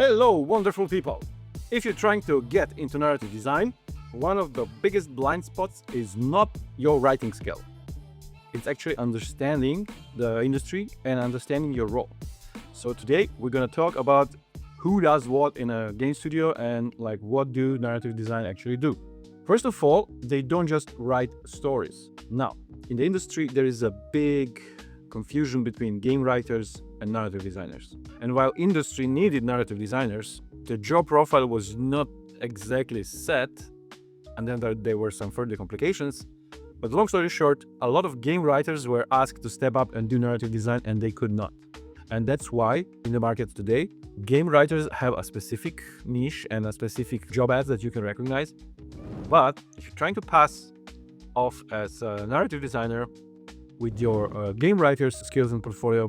Hello, wonderful people! If you're trying to get into narrative design, one of the biggest blind spots is not your writing skill. It's actually understanding the industry and understanding your role. So today we're going to talk about who does what in a game studio and what do narrative design actually do. First of all, they don't just write stories. Now, in the industry, there is a big confusion between game writers and narrative designers. And while industry needed narrative designers, the job profile was not exactly set, and then there were some further complications. But long story short, a lot of game writers were asked to step up and do narrative design, and they could not. And that's why in the market today, game writers have a specific niche and a specific job ads that you can recognize. But if you're trying to pass off as a narrative designer with your game writer's skills and portfolio,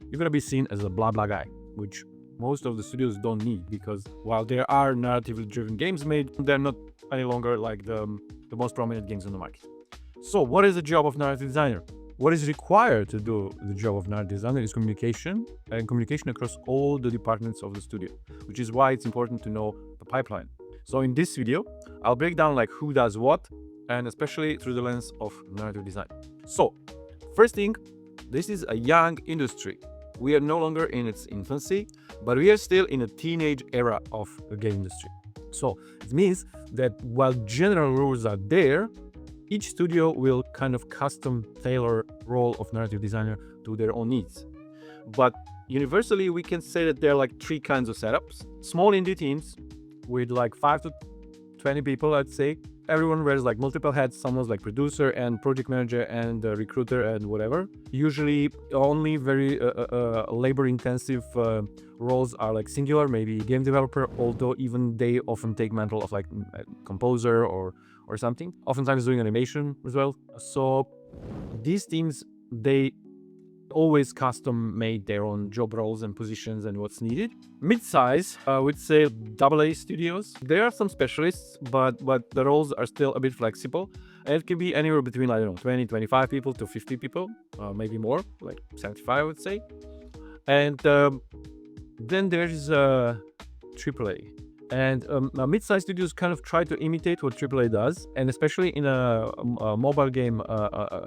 you're going to be seen as a blah blah guy, which most of the studios don't need, because while there are narratively driven games made, they're not any longer like the most prominent games on the market. So what is the job of narrative designer? What is required to do the job of narrative designer is communication, and communication across all the departments of the studio, which is why it's important to know the pipeline. So in this video, I'll break down who does what, and especially through the lens of narrative design. So first thing, this is a young industry. We are no longer in its infancy, but we are still in a teenage era of the game industry. So it means that while general rules are there, each studio will kind of custom tailor role of narrative designer to their own needs. But universally, we can say that there are three kinds of setups. Small indie teams with 5 to 20 people, I'd say. Everyone wears multiple hats. Someone's producer and project manager and recruiter and whatever. Usually only very labor-intensive roles are singular, maybe game developer, although even they often take mantle of composer or something. Oftentimes doing animation as well. So these teams, they always custom made their own job roles and positions and what's needed. Mid-size, I would say AA studios. There are some specialists, but the roles are still a bit flexible. And it can be anywhere between 20, 25 people to 50 people, maybe more, 75, I would say. And then there's AAA. And mid-sized studios kind of try to imitate what AAA does, and especially in a mobile game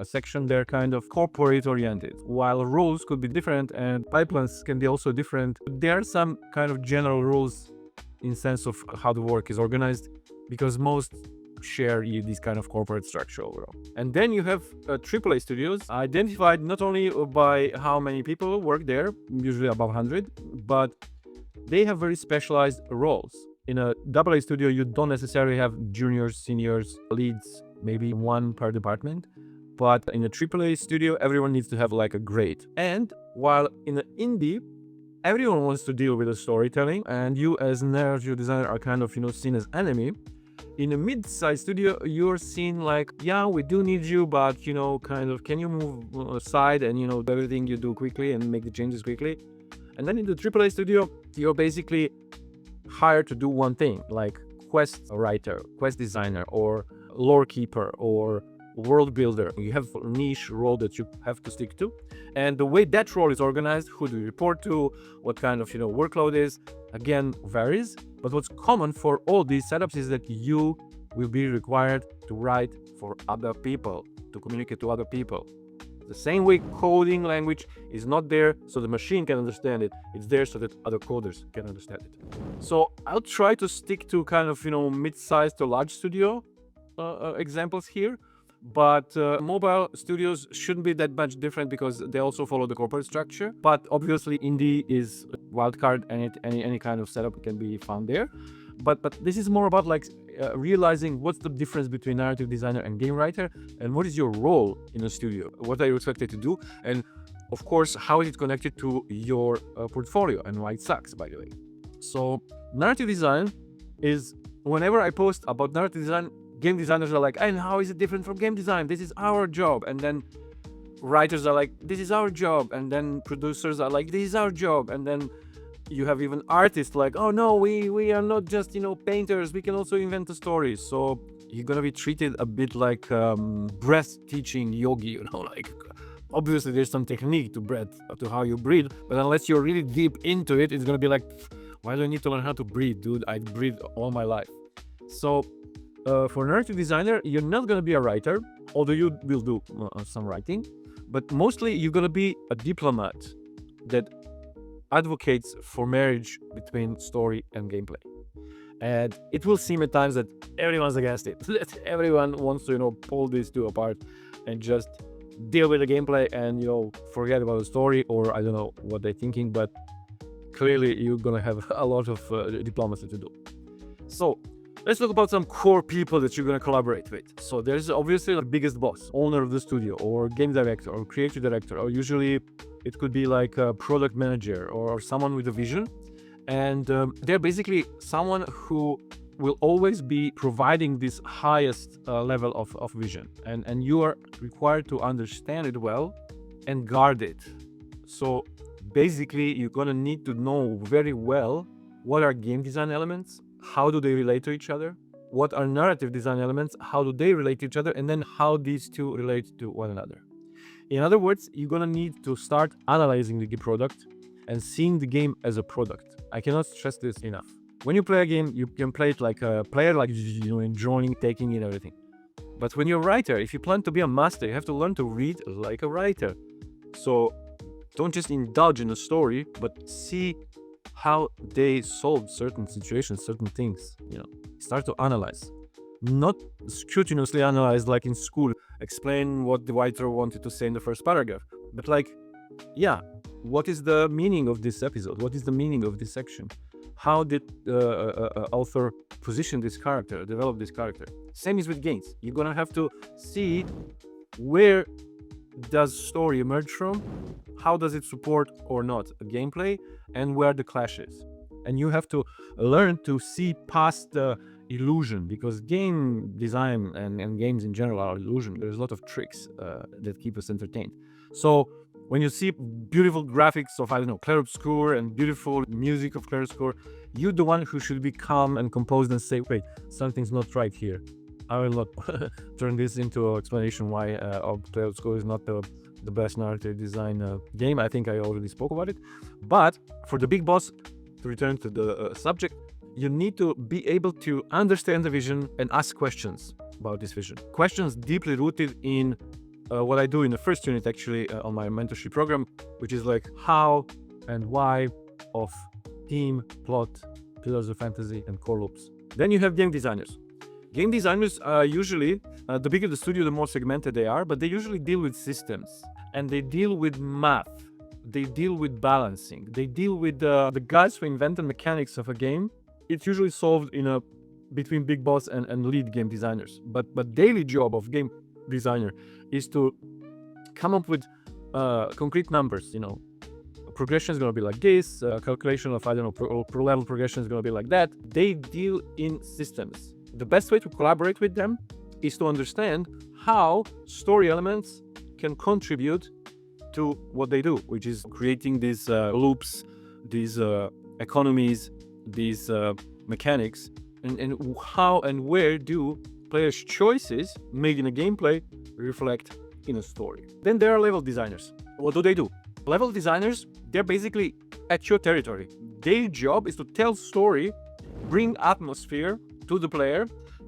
section, they're kind of corporate-oriented. While rules could be different and pipelines can be also different, there are some kind of general rules in sense of how the work is organized, because most share this kind of corporate structure overall. And then you have AAA studios, identified not only by how many people work there, usually above 100, but they have very specialized roles. In a AA studio, you don't necessarily have juniors, seniors, leads, maybe one per department. But in a AAA studio, everyone needs to have a grade. And while in an indie, everyone wants to deal with the storytelling, and you as narrative designer are kind of, seen as enemy. In a mid-sized studio, you're seen yeah, we do need you, but, can you move aside and, everything you do quickly and make the changes quickly. And then in the AAA studio, you're basically hired to do one thing, like quest writer, quest designer, or lore keeper, or world builder. You have a niche role that you have to stick to. And the way that role is organized, who do you report to, what kind of workload is, again, varies. But what's common for all these setups is that you will be required to write for other people, to communicate to other people. The same way coding language is not there so the machine can understand it. It's there so that other coders can understand it. So I'll try to stick to kind of, mid-sized to large studio examples here. But mobile studios shouldn't be that much different because they also follow the corporate structure. But obviously indie is wildcard, and any kind of setup can be found there. But this is more about realizing what's the difference between narrative designer and game writer, and what is your role in a studio? What are you expected to do? And of course, how is it connected to your portfolio, and why it sucks, by the way. So narrative design is, whenever I post about narrative design, game designers are and how is it different from game design? This is our job. And then writers are this is our job. And then producers are this is our job. And then you have even artists oh no, we are not just painters, we can also invent a story. So you're gonna be treated a bit like breath teaching yogi, obviously there's some technique to breath, to how you breathe, but unless you're really deep into it, it's gonna be Why do I need to learn how to breathe, dude? I breathe all my life. So for a narrative designer, you're not going to be a writer, although you will do some writing, but mostly you're going to be a diplomat that advocates for marriage between story and gameplay. And it will seem at times that everyone's against it. That everyone wants to, pull these two apart and just deal with the gameplay and, forget about the story, or I don't know what they're thinking, but clearly you're gonna have a lot of diplomacy to do. So let's talk about some core people that you're gonna collaborate with. So there's obviously the biggest boss, owner of the studio, or game director, or creative director, or usually it could be like a product manager or someone with a vision. And they're basically someone who will always be providing this highest level of vision. And you are required to understand it well and guard it. So basically, you're going to need to know very well what are game design elements, how do they relate to each other, what are narrative design elements, how do they relate to each other, and then how these two relate to one another. In other words, you're going to need to start analyzing the product and seeing the game as a product. I cannot stress this enough. When you play a game, you can play it like a player, like enjoying, taking in everything. But when you're a writer, if you plan to be a master, you have to learn to read like a writer. So don't just indulge in a story, but see how they solve certain situations, certain things. Start to analyze. Not scrutinously analyze like in school, explain what the writer wanted to say in the first paragraph, but what is the meaning of this episode? What is the meaning of this section? How did author position this character, develop this character? Same is with games. You're gonna have to see where does story emerge from, how does it support or not a gameplay, and where the clash is. And you have to learn to see past the illusion, because game design and games in general are illusion. There's a lot of tricks that keep us entertained. So when you see beautiful graphics of, Clarobscur and beautiful music of Clarobscur, you're the one who should be calm and composed and say, wait, something's not right here. I will not turn this into an explanation why Clarobscur is not the best narrative design game. I think I already spoke about it. But for the big boss, to return to the subject, you need to be able to understand the vision and ask questions about this vision. Questions deeply rooted in what I do in the first unit, actually, on my mentorship program, which is like how and why of theme, plot, pillars of fantasy, and core loops. Then you have game designers. Game designers are usually, the bigger the studio, the more segmented they are, but they usually deal with systems, and they deal with math. They deal with balancing. They deal with the guys who invent the mechanics of a game. It's usually solved between big boss and lead game designers. But daily job of game designer is to come up with concrete numbers. Progression is going to be like this, calculation of pro level progression is going to be like that. They deal in systems. The best way to collaborate with them is to understand how story elements can contribute to what they do, which is creating these loops, these economies, these mechanics, and how and where do players' choices made in a gameplay reflect in a story. Then there are level designers. What do? Level designers, they're basically at your territory. Their job is to tell story, bring atmosphere to the player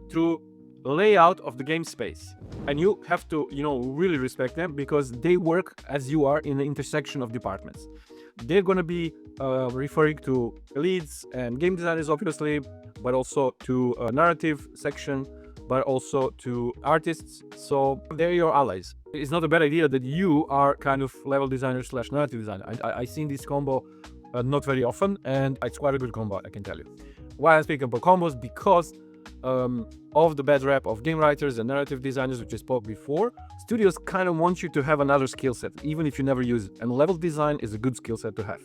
through layout of the game space. And you have to, really respect them, because they work as you are in the intersection of departments. They're going to be referring to leads and game designers, obviously, but also to a narrative section, but also to artists. So they're your allies. It's not a bad idea that you are kind of level designer / narrative designer. I've seen this combo not very often, and it's quite a good combo, I can tell you. Why I speak about combos? Because of the bad rap of game writers and narrative designers, which I spoke before, studios kind of want you to have another skill set, even if you never use it. And level design is a good skill set to have.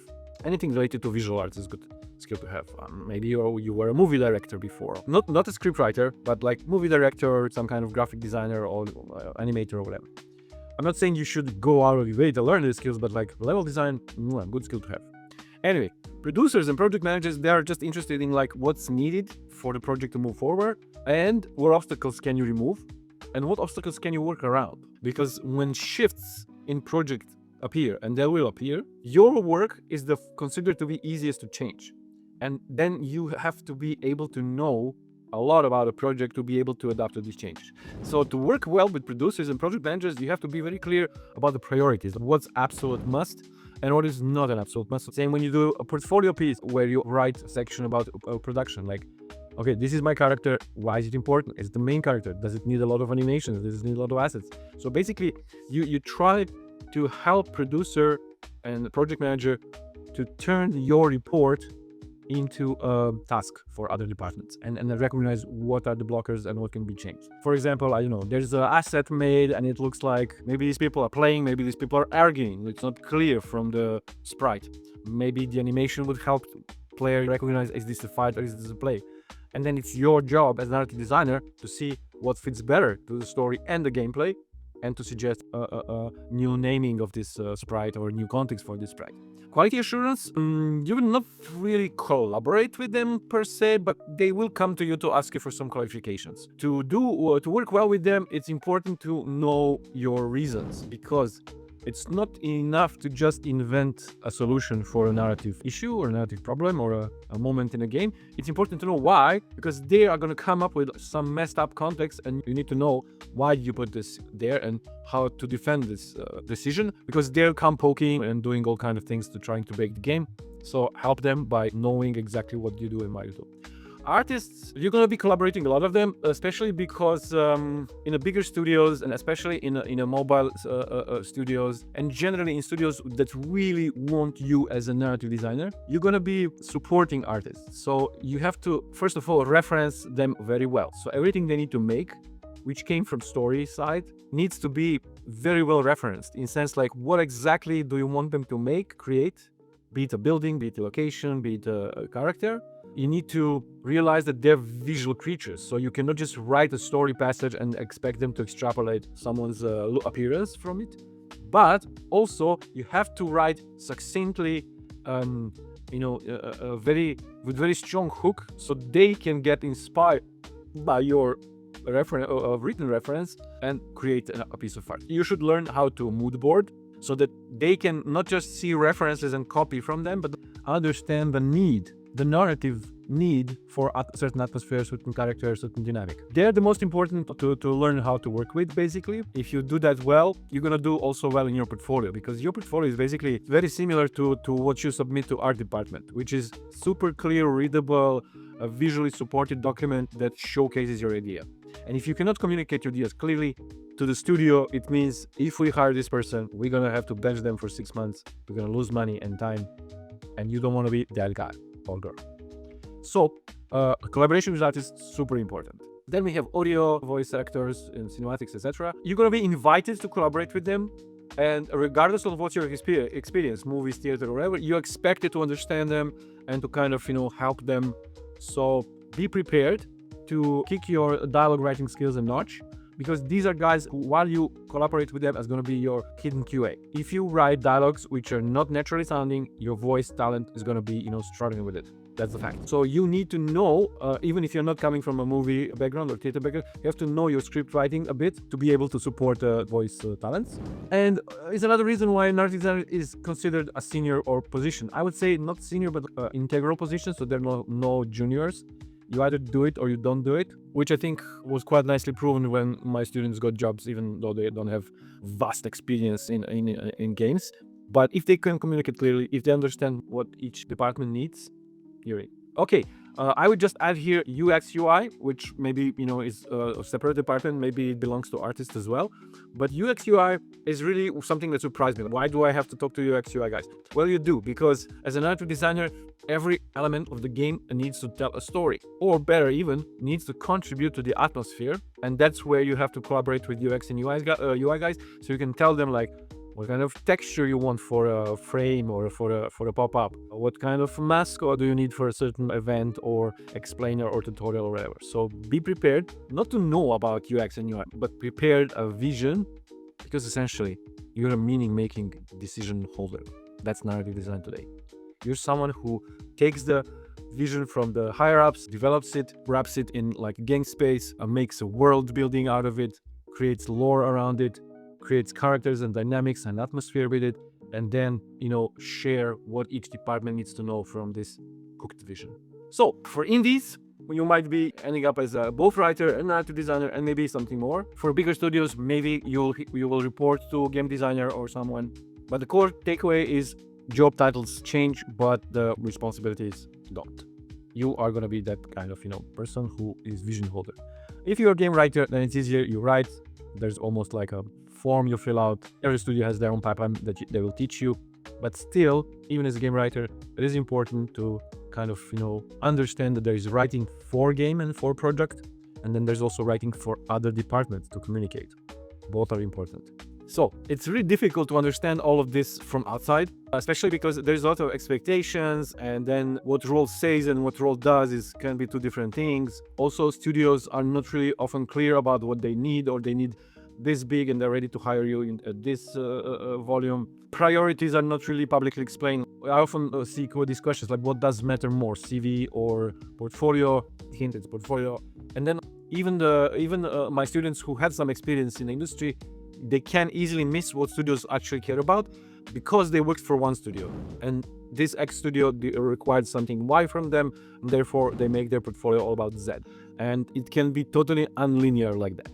Anything related to visual arts is a good skill to have. Maybe you were a movie director before. Not a script writer, but like movie director, some kind of graphic designer or animator or whatever. I'm not saying you should go out of your way to learn these skills, but like level design, good skill to have. Anyway, producers and project managers, they are just interested in like what's needed for the project to move forward, and what obstacles can you remove, and what obstacles can you work around. Because when shifts in project appear, and they will appear, your work is considered to be easiest to change. And then you have to be able to know a lot about a project to be able to adapt to these changes. So to work well with producers and project managers, you have to be very clear about the priorities, what's absolute must and what is not an absolute must. Same when you do a portfolio piece where you write a section about production, like, okay, this is my character. Why is it important? Is it the main character? Does it need a lot of animations? Does it need a lot of assets? So basically, you try to help producer and project manager to turn your report into a task for other departments and recognize what are the blockers and what can be changed. For example, I don't know, there's an asset made and it looks like maybe these people are playing, maybe these people are arguing. It's not clear from the sprite. Maybe the animation would help player recognize, is this a fight or is this a play? And then it's your job as a narrative designer to see what fits better to the story and the gameplay and to suggest a new naming of this sprite or new context for this sprite. Quality assurance, you will not really collaborate with them per se, but they will come to you to ask you for some clarifications. To work well with them, it's important to know your reasons, because it's not enough to just invent a solution for a narrative issue or a narrative problem or a moment in a game. It's important to know why, because they are going to come up with some messed up context and you need to know why you put this there and how to defend this decision, because they'll come poking and doing all kinds of things to trying to break the game. So help them by knowing exactly what you do and why you do. Artists, you're going to be collaborating a lot of them, especially because in the bigger studios and especially in a mobile studios and generally in studios that really want you as a narrative designer, you're going to be supporting artists. So you have to, first of all, reference them very well. So everything they need to make, which came from story side, needs to be very well referenced in sense like what exactly do you want them to make, create, be it a building, be it a location, be it a character. You need to realize that they're visual creatures, so you cannot just write a story passage and expect them to extrapolate someone's appearance from it. But also, you have to write succinctly, with very strong hook, so they can get inspired by your written reference and create a piece of art. You should learn how to mood board so that they can not just see references and copy from them, but understand the narrative need for a certain atmosphere, certain character, certain dynamic. They're the most important to learn how to work with, basically. If you do that well, you're gonna do also well in your portfolio, because your portfolio is basically very similar to what you submit to art department, which is super clear, readable, a visually supported document that showcases your idea. And if you cannot communicate your ideas clearly to the studio, it means if we hire this person, we're gonna have to bench them for 6 months. We're gonna lose money and time, and you don't want to be that guy or girl. So collaboration with artists, super important. Then we have audio, voice actors, and cinematics, etc. You're gonna be invited to collaborate with them, and regardless of what's your experience, movies, theater, or whatever, you're expected to understand them and to kind of help them. So be prepared to kick your dialogue writing skills a notch, because these are guys who, while you collaborate with them, is going to be your hidden QA. If you write dialogues which are not naturally sounding, your voice talent is going to be, struggling with it. That's the fact. So you need to know, even if you're not coming from a movie background or theater background, you have to know your script writing a bit to be able to support voice talents. And it's another reason why narrative designer is considered a senior or position. I would say not senior, but integral position. So there are no juniors. You either do it or you don't do it, which I think was quite nicely proven when my students got jobs, even though they don't have vast experience in games. But if they can communicate clearly, if they understand what each department needs, you're in. Okay, I would just add here UX UI, which maybe is a separate department. Maybe it belongs to artists as well. But UX UI is really something that surprised me. Why do I have to talk to UX UI guys? Well, you do, because as a narrative designer, every element of the game needs to tell a story, or better even, needs to contribute to the atmosphere. And that's where you have to collaborate with UX and UI guys, so you can tell them like what kind of texture you want for a frame or for a pop-up, what kind of mascot do you need for a certain event or explainer or tutorial or whatever. So be prepared not to know about UX and UI, but prepared a vision, because essentially you're a meaning-making decision holder. That's narrative design today. You're someone who takes the vision from the higher ups, develops it, wraps it in like game space, makes a world building out of it, creates lore around it, creates characters and dynamics and atmosphere with it, and then share what each department needs to know from this cooked vision. So for indies, you might be ending up as a both writer and narrative designer and maybe something more. For bigger studios, maybe you will report to a game designer or someone. But the core takeaway is job titles change, but the responsibilities don't. You are going to be that kind of, person who is vision holder. If you're a game writer, then it's easier. You write. There's almost like a form you fill out. Every studio has their own pipeline that they will teach you. But still, even as a game writer, it is important to kind of, understand that there is writing for game and for product. And then there's also writing for other departments to communicate. Both are important. So it's really difficult to understand all of this from outside, especially because there's a lot of expectations, and then what role says and what role does can be two different things. Also, studios are not really often clear about what they need, or they need this big and they're ready to hire you in this volume. Priorities are not really publicly explained. I often see these questions like, what does matter more, CV or portfolio? Hint, it's portfolio. And then even my students who had some experience in the industry, they can easily miss what studios actually care about because they worked for one studio, and this X studio required something Y from them, and therefore they make their portfolio all about Z. And it can be totally unlinear like that.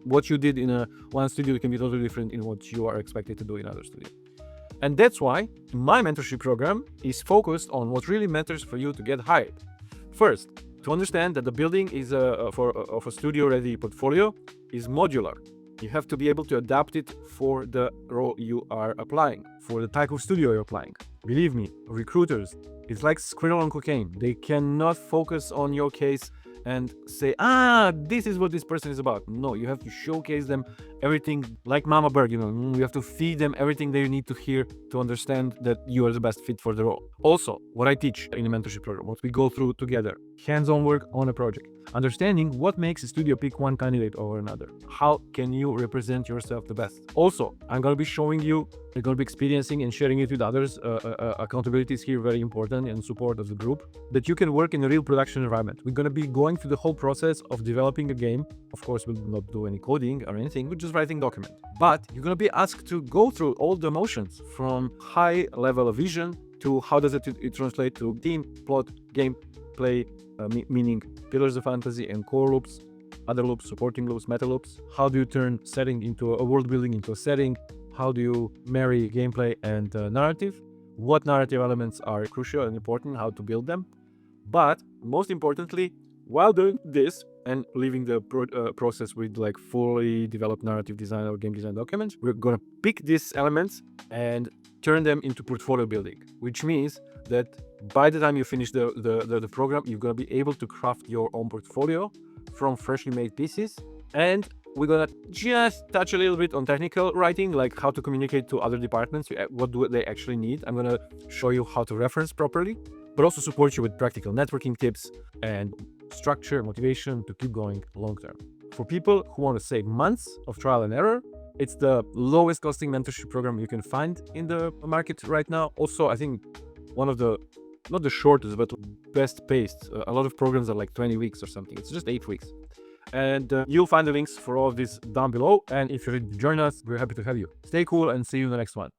What you did in one studio can be totally different in what you are expected to do in another studio. And that's why my mentorship program is focused on what really matters for you to get hired. First, to understand that the building is of a studio-ready portfolio is modular. You have to be able to adapt it for the role you are applying, for the type of studio you're applying. Believe me, recruiters, it's like squirrel on cocaine. They cannot focus on your case and say, this is what this person is about. No, you have to showcase them everything, like Mama Berg, you have to feed them everything they need to hear to understand that you are the best fit for the role. Also, what I teach in the mentorship program, what we go through together, hands-on work on a project, understanding what makes a studio pick one candidate over another. How can you represent yourself the best? Also, I'm going to be showing you, you're going to be experiencing and sharing it with others. Accountability is here very important, and support of the group, that you can work in a real production environment. We're going to be going through the whole process of developing a game. Of course, we'll not do any coding or anything. We're just writing document. But you're going to be asked to go through all the motions from high level of vision to how does it translate to theme, plot, gameplay, meaning pillars of fantasy and core loops, other loops, supporting loops, meta loops. How do you turn setting into a world building into a setting? How do you marry gameplay and narrative? What narrative elements are crucial and important? How to build them? But most importantly, while doing this and leaving the process with like fully developed narrative design or game design documents, we're gonna pick these elements and turn them into portfolio building, which means that by the time you finish the program, you're gonna be able to craft your own portfolio from freshly made pieces. And we're gonna just touch a little bit on technical writing, like how to communicate to other departments, what do they actually need. I'm gonna show you how to reference properly, but also support you with practical networking tips and structure, motivation to keep going long term. For people who want to save months of trial and error, it's the lowest costing mentorship program you can find in the market right now. Also, I think one of the, not the shortest, but best paced. A lot of programs are like 20 weeks or something. It's just 8 weeks. And you'll find the links for all of this down below. And if you're ready to join us, we're happy to have you. Stay cool and see you in the next one.